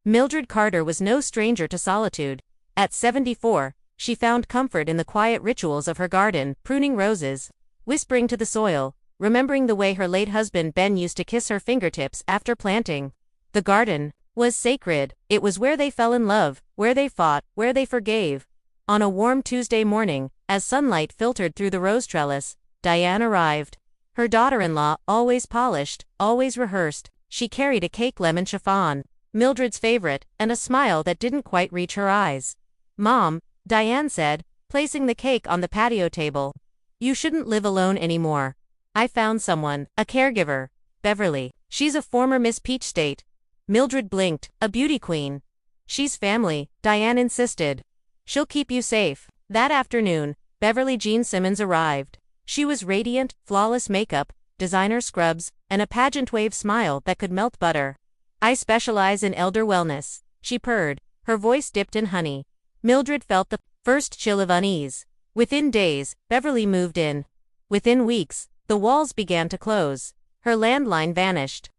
Mildred Carter was no stranger to solitude. At 74, she found comfort in the quiet rituals of her garden, pruning roses, whispering to the soil, remembering the way her late husband Ben used to kiss her fingertips after planting. The garden was sacred. It was where they fell in love, where they fought, where they forgave. On a warm Tuesday morning, as sunlight filtered through the rose trellis, Diane arrived. Her daughter-in-law, always polished, always rehearsed, she carried a cake lemon chiffon, Mildred's favorite, and a smile that didn't quite reach her eyes. "Mom," Diane said, placing the cake on the patio table. "You shouldn't live alone anymore. I found someone, a caregiver, Beverly. She's a former Miss Peach State." Mildred blinked, "A beauty queen." "She's family," Diane insisted. "She'll keep you safe." That afternoon, Beverly Jean Simmons arrived. She was radiant, flawless makeup, designer scrubs, and a pageant wave smile that could melt butter. "I specialize in elder wellness," she purred, her voice dipped in honey. Mildred felt the first chill of unease. Within days, Beverly moved in. Within weeks, the walls began to close. Her landline vanished.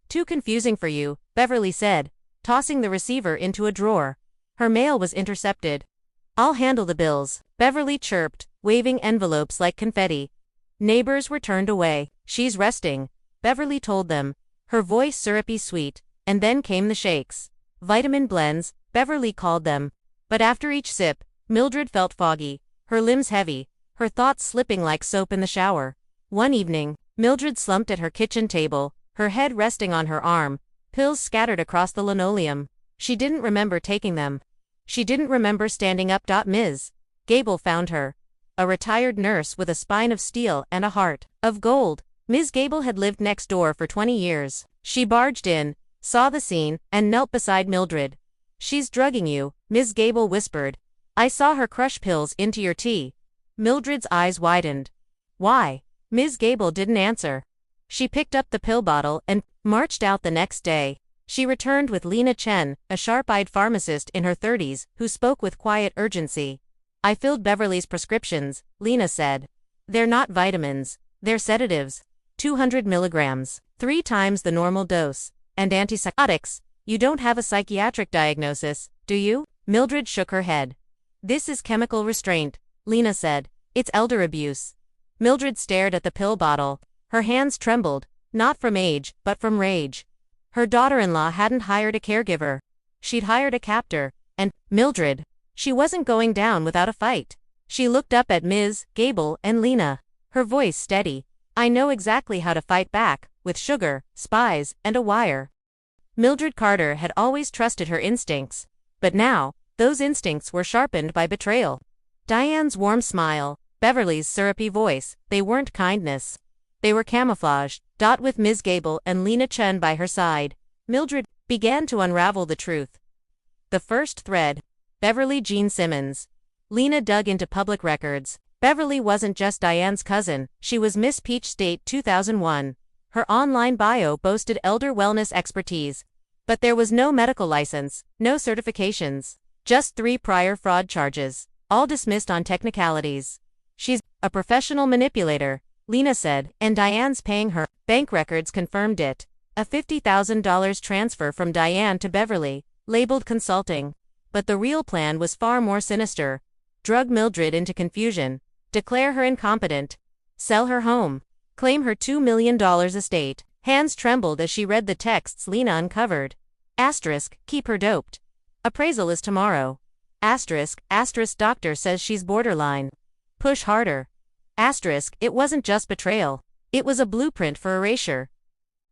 "Too confusing for you," Beverly said, tossing the receiver into a drawer. Her mail was intercepted. "I'll handle the bills," Beverly chirped, waving envelopes like confetti. Neighbors were turned away. "She's resting," Beverly told them, her voice syrupy sweet, and then came the shakes. Vitamin blends, Beverly called them. But after each sip, Mildred felt foggy, her limbs heavy, her thoughts slipping like soap in the shower. One evening, Mildred slumped at her kitchen table, her head resting on her arm, pills scattered across the linoleum. She didn't remember taking them. She didn't remember standing up. Ms. Gable found her. A retired nurse with a spine of steel and a heart of gold. Ms. Gable had lived next door for 20 years. She barged in, saw the scene, and knelt beside Mildred. "She's drugging you," Ms. Gable whispered. "I saw her crush pills into your tea." Mildred's eyes widened. "Why?" Ms. Gable didn't answer. She picked up the pill bottle and marched out the next day. She returned with Lena Chen, a sharp-eyed pharmacist in her 30s, who spoke with quiet urgency. "I filled Beverly's prescriptions," Lena said. "They're not vitamins. They're sedatives. 200 milligrams, 3 times the normal dose. And antipsychotics. You don't have a psychiatric diagnosis, do you?" Mildred shook her head. "This is chemical restraint," Lena said. "It's elder abuse." Mildred stared at the pill bottle. Her hands trembled, not from age, but from rage. Her daughter-in-law hadn't hired a caregiver. She'd hired a captor, and Mildred, she wasn't going down without a fight. She looked up at Ms. Gable and Lena, her voice steady. "I know exactly how to fight back, with sugar, spies, and a wire." Mildred Carter had always trusted her instincts, but now, those instincts were sharpened by betrayal. Diane's warm smile, Beverly's syrupy voice, they weren't kindness. They were camouflage. With Ms. Gable and Lena Chen by her side, Mildred began to unravel the truth. The first thread. Beverly Jean Simmons. Lena dug into public records. Beverly wasn't just Diane's cousin, she was Miss Peach State 2001. Her online bio boasted elder wellness expertise. But there was no medical license, no certifications, just 3 prior fraud charges, all dismissed on technicalities. "She's a professional manipulator," Lena said, and Diane's paying her. Bank records confirmed it. A $50,000 transfer from Diane to Beverly, labeled consulting. But the real plan was far more sinister. Drug Mildred into confusion, declare her incompetent, sell her home, claim her $2 million estate. Hands trembled as she read the texts Lena uncovered. Asterisk, keep her doped. Appraisal is tomorrow. Asterisk, doctor says she's borderline. Push harder. Asterisk, it wasn't just betrayal. It was a blueprint for erasure.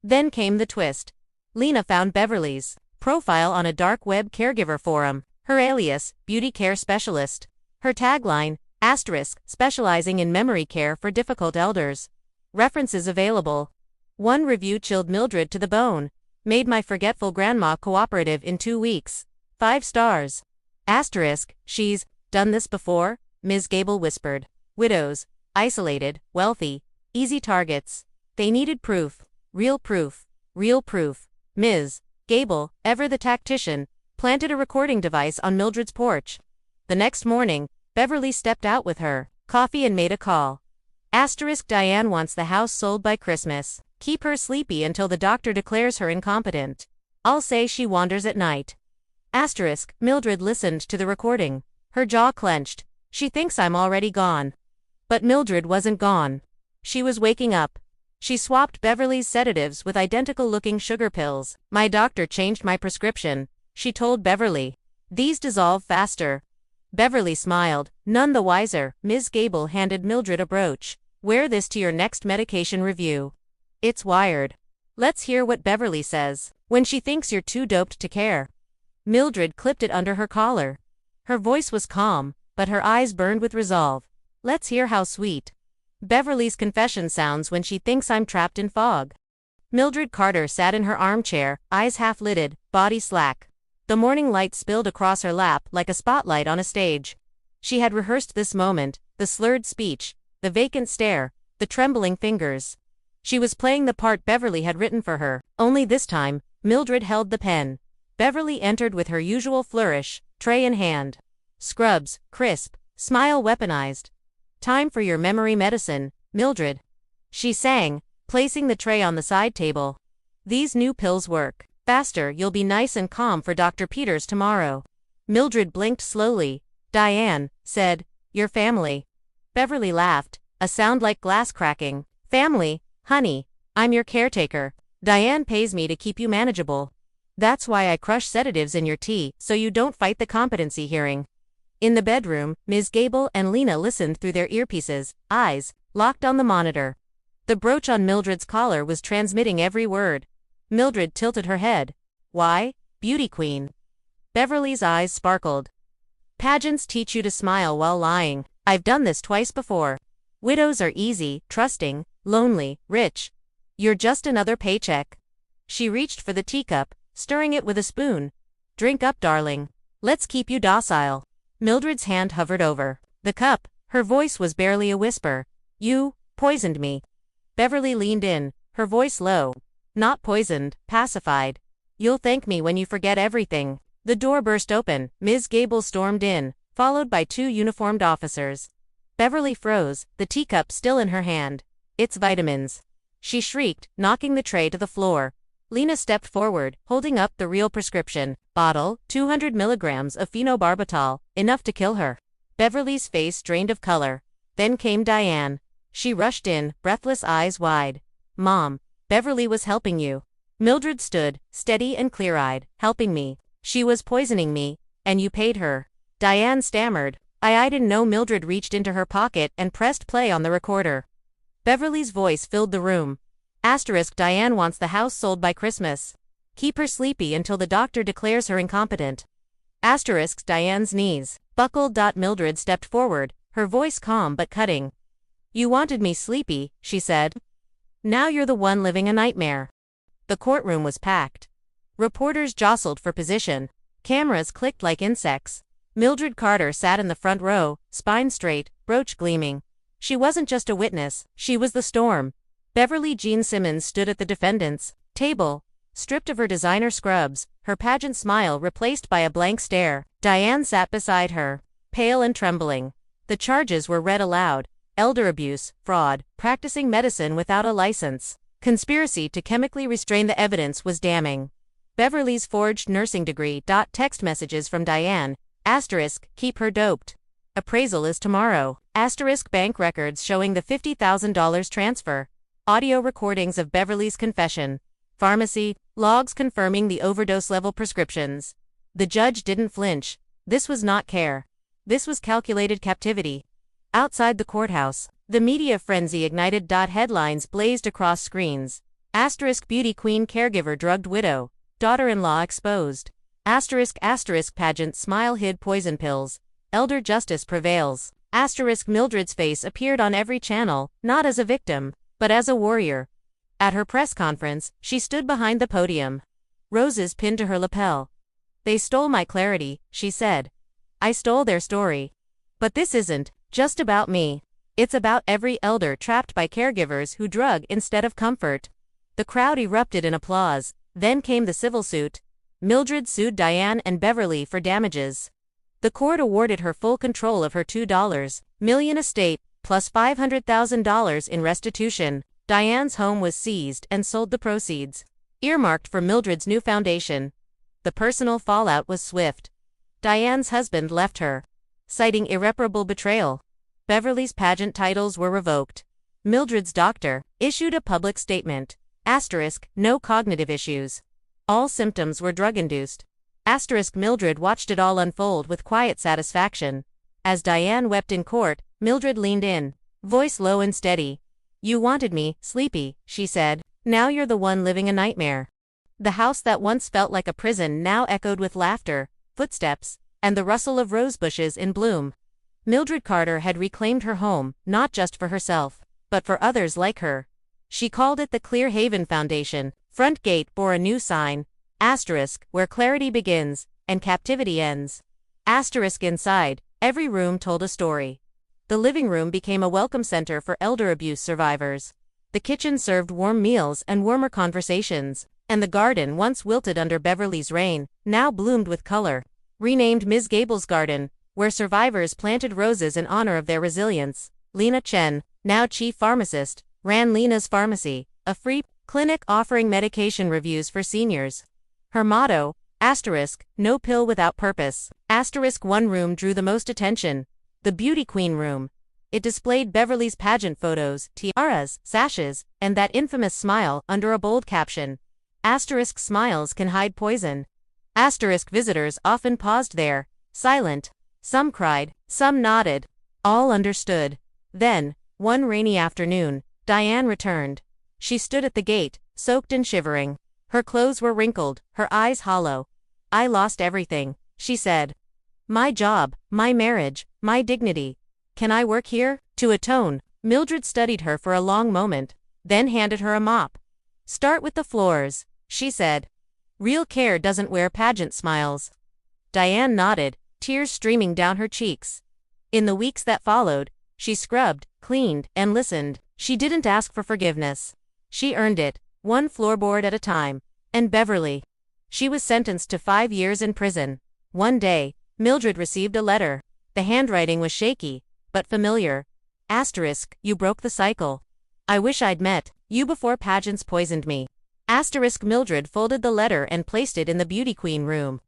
Then came the twist. Lena found Beverly's profile on a dark web caregiver forum. Her alias, beauty care specialist. Her tagline, asterisk, specializing in memory care for difficult elders. References available. One review chilled Mildred to the bone. Made my forgetful grandma cooperative in 2 weeks. 5 stars. Asterisk, she's done this before, Ms. Gable whispered. Widows, isolated, wealthy, easy targets. They needed proof. Real proof. Real proof. Ms. Gable, ever the tactician, planted a recording device on Mildred's porch. The next morning, Beverly stepped out with her coffee and made a call. Asterisk, Diane wants the house sold by Christmas. Keep her sleepy until the doctor declares her incompetent. I'll say she wanders at night. Mildred listened to the recording. Her jaw clenched. She thinks I'm already gone. But Mildred wasn't gone. She was waking up. She swapped Beverly's sedatives with identical-looking sugar pills. My doctor changed my prescription, she told Beverly. These dissolve faster. Beverly smiled, none the wiser. Ms. Gable handed Mildred a brooch. Wear this to your next medication review. It's wired. Let's hear what Beverly says. When she thinks you're too doped to care. Mildred clipped it under her collar. Her voice was calm, but her eyes burned with resolve. Let's hear how sweet. Beverly's confession sounds when she thinks I'm trapped in fog. Mildred Carter sat in her armchair, eyes half-lidded, body slack. The morning light spilled across her lap like a spotlight on a stage. She had rehearsed this moment, the slurred speech, the vacant stare, the trembling fingers. She was playing the part Beverly had written for her, only this time, Mildred held the pen. Beverly entered with her usual flourish, tray in hand. Scrubs, crisp, smile weaponized. Time for your memory medicine, Mildred. She sang, placing the tray on the side table. These new pills work. Faster, you'll be nice and calm for Dr. Peters tomorrow. Mildred blinked slowly. Diane said, your family. Beverly laughed, a sound like glass cracking. Family, honey, I'm your caretaker. Diane pays me to keep you manageable. That's why I crush sedatives in your tea, so you don't fight the competency hearing. In the bedroom, Ms. Gable and Lena listened through their earpieces, eyes locked on the monitor. The brooch on Mildred's collar was transmitting every word. Mildred tilted her head. Why? Beauty queen. Beverly's eyes sparkled. Pageants teach you to smile while lying. I've done this twice before. Widows are easy, trusting, lonely, rich. You're just another paycheck. She reached for the teacup, stirring it with a spoon. Drink up, darling. Let's keep you docile. Mildred's hand hovered over the cup. Her voice was barely a whisper. You poisoned me. Beverly leaned in, her voice low. Not poisoned, pacified. You'll thank me when you forget everything. The door burst open. Ms. Gable stormed in, followed by 2 uniformed officers. Beverly froze, the teacup still in her hand. It's vitamins. She shrieked, knocking the tray to the floor. Lena stepped forward, holding up the real prescription bottle, 200 milligrams of phenobarbital, enough to kill her. Beverly's face drained of color. Then came Diane. She rushed in, breathless, eyes wide. Mom, Beverly was helping you. Mildred stood, steady and clear-eyed. Helping me. She was poisoning me, and you paid her. Diane stammered. I didn't know. Mildred reached into her pocket and pressed play on the recorder. Beverly's voice filled the room. Diane wants the house sold by Christmas. Keep her sleepy until the doctor declares her incompetent. Diane's knees buckled. Mildred stepped forward, her voice calm but cutting. You wanted me sleepy, she said. Now you're the one living a nightmare. The courtroom was packed. Reporters jostled for position. Cameras clicked like insects. Mildred Carter sat in the front row, spine straight, brooch gleaming. She wasn't just a witness, she was the storm. Beverly Jean Simmons stood at the defendant's table, stripped of her designer scrubs, her pageant smile replaced by a blank stare. Diane sat beside her, pale and trembling. The charges were read aloud. Elder abuse, fraud, practicing medicine without a license. Conspiracy to chemically restrain the evidence was damning. Beverly's forged nursing degree. Text messages from Diane. Keep her doped. Appraisal is tomorrow. Bank records showing the $50,000 transfer. Audio recordings of Beverly's confession. Pharmacy, logs confirming the overdose level prescriptions. The judge didn't flinch. This was not care. This was calculated captivity. Outside the courthouse, the media frenzy ignited. Headlines blazed across screens. Beauty queen caregiver drugged widow. Daughter-in-law exposed. Pageant smile hid poison pills. Elder justice prevails. Mildred's face appeared on every channel, not as a victim, but as a warrior. At her press conference, she stood behind the podium. Roses pinned to her lapel. They stole my clarity, she said. I stole their story. But this isn't just about me. It's about every elder trapped by caregivers who drug instead of comfort. The crowd erupted in applause. Then came the civil suit. Mildred sued Diane and Beverly for damages. The court awarded her full control of her $2 million estate, plus $500,000 in restitution. Diane's home was seized and sold, the proceeds earmarked for Mildred's new foundation. The personal fallout was swift. Diane's husband left her, citing irreparable betrayal. Beverly's pageant titles were revoked. Mildred's doctor issued a public statement. No cognitive issues. All symptoms were drug-induced. Mildred watched it all unfold with quiet satisfaction. As Diane wept in court, Mildred leaned in, voice low and steady. "You wanted me, Sleepy," she said. "Now you're the one living a nightmare." The house that once felt like a prison now echoed with laughter, footsteps, and the rustle of rose bushes in bloom. Mildred Carter had reclaimed her home, not just for herself, but for others like her. She called it the Clear Haven Foundation. Front gate bore a new sign, where clarity begins, and captivity ends. Inside, every room told a story. The living room became a welcome center for elder abuse survivors. The kitchen served warm meals and warmer conversations, and the garden, once wilted under Beverly's reign, now bloomed with color. Renamed Ms. Gable's Garden, where survivors planted roses in honor of their resilience, Lena Chen, now chief pharmacist, ran Lena's Pharmacy, a free clinic offering medication reviews for seniors. Her motto, no pill without purpose. One room drew the most attention, the Beauty Queen Room. It displayed Beverly's pageant photos, tiaras, sashes, and that infamous smile under a bold caption. Smiles can hide poison. Visitors often paused there, silent. Some cried, some nodded. All understood. Then, one rainy afternoon, Diane returned. She stood at the gate, soaked and shivering. Her clothes were wrinkled, her eyes hollow. "I lost everything," she said. "My job, my marriage, my dignity. Can I work here?" To atone, Mildred studied her for a long moment, then handed her a mop. "Start with the floors," she said. "Real care doesn't wear pageant smiles." Diane nodded, tears streaming down her cheeks. In the weeks that followed, she scrubbed, cleaned, and listened. She didn't ask for forgiveness. She earned it, one floorboard at a time. And Beverly. She was sentenced to 5 years in prison. One day, Mildred received a letter. The handwriting was shaky, but familiar. You broke the cycle. I wish I'd met you before pageants poisoned me. Mildred folded the letter and placed it in the Beauty Queen room.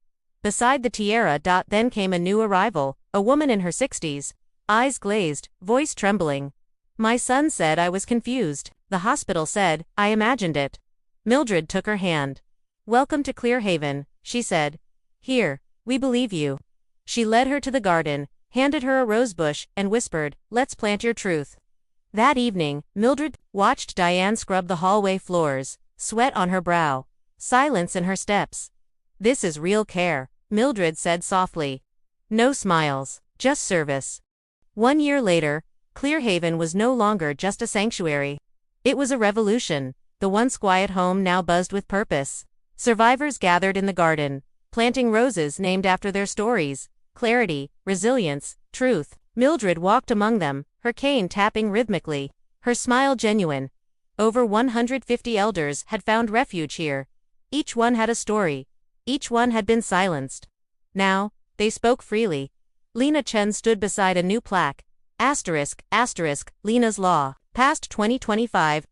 Beside the tiara. Then came a new arrival, a woman in her 60s, eyes glazed, voice trembling. "My son said I was confused. The hospital said I imagined it." Mildred took her hand. "Welcome to Clear Haven," she said. "Here, we believe you." She led her to the garden, handed her a rosebush, and whispered, "Let's plant your truth." That evening, Mildred watched Diane scrub the hallway floors, sweat on her brow, silence in her steps. "This is real care," Mildred said softly. "No smiles, just service." 1 year later, Clear Haven was no longer just a sanctuary. It was a revolution. The once quiet home now buzzed with purpose. Survivors gathered in the garden, planting roses named after their stories, clarity, resilience, truth. Mildred walked among them, her cane tapping rhythmically, her smile genuine. Over 150 elders had found refuge here. Each one had a story. Each one had been silenced. Now, they spoke freely. Lena Chen stood beside a new plaque. Lena's Law. Past 2025,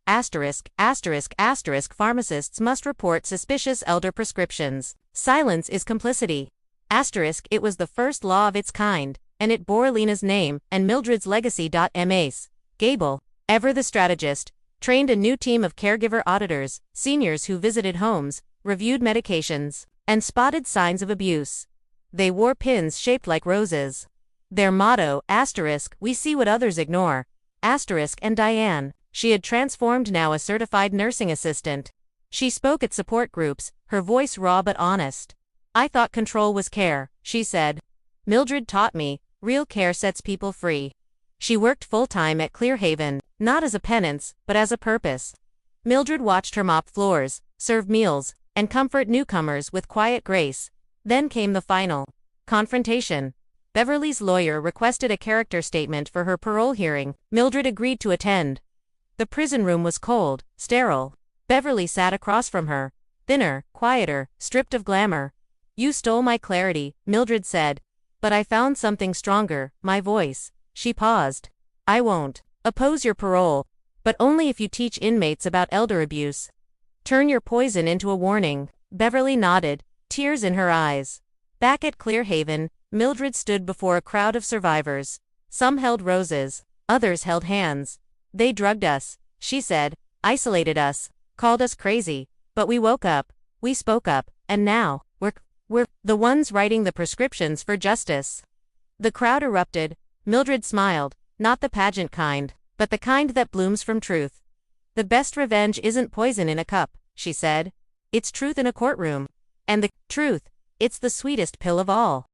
pharmacists must report suspicious elder prescriptions. Silence is complicity. It was the first law of its kind, and it bore Lena's name and Mildred's legacy. Ms. Gable, ever the strategist, trained a new team of caregiver auditors, seniors who visited homes, reviewed medications, and spotted signs of abuse. They wore pins shaped like roses. Their motto, we see what others ignore. And Diane, she had transformed now a certified nursing assistant. She spoke at support groups, her voice raw but honest. "I thought control was care," she said. "Mildred taught me, real care sets people free." She worked full-time at Clear Haven, not as a penance, but as a purpose. Mildred watched her mop floors, serve meals, and comfort newcomers with quiet grace. Then came the final confrontation. Beverly's lawyer requested a character statement for her parole hearing. Mildred agreed to attend. The prison room was cold, sterile. Beverly sat across from her, thinner, quieter, stripped of glamour. "You stole my clarity," Mildred said. "But I found something stronger, my voice." She paused. "I won't oppose your parole, but only if you teach inmates about elder abuse. Turn your poison into a warning." Beverly nodded. tears in her eyes. Back at Clearhaven, Mildred stood before a crowd of survivors. Some held roses, others held hands. They drugged us, she said, isolated us, called us crazy, but we woke up, we spoke up, and now, we're the ones writing the prescriptions for justice. The crowd erupted. Mildred smiled, not the pageant kind, but the kind that blooms from truth. The best revenge isn't poison in a cup, she said. It's truth in a courtroom. And the truth, it's the sweetest pill of all.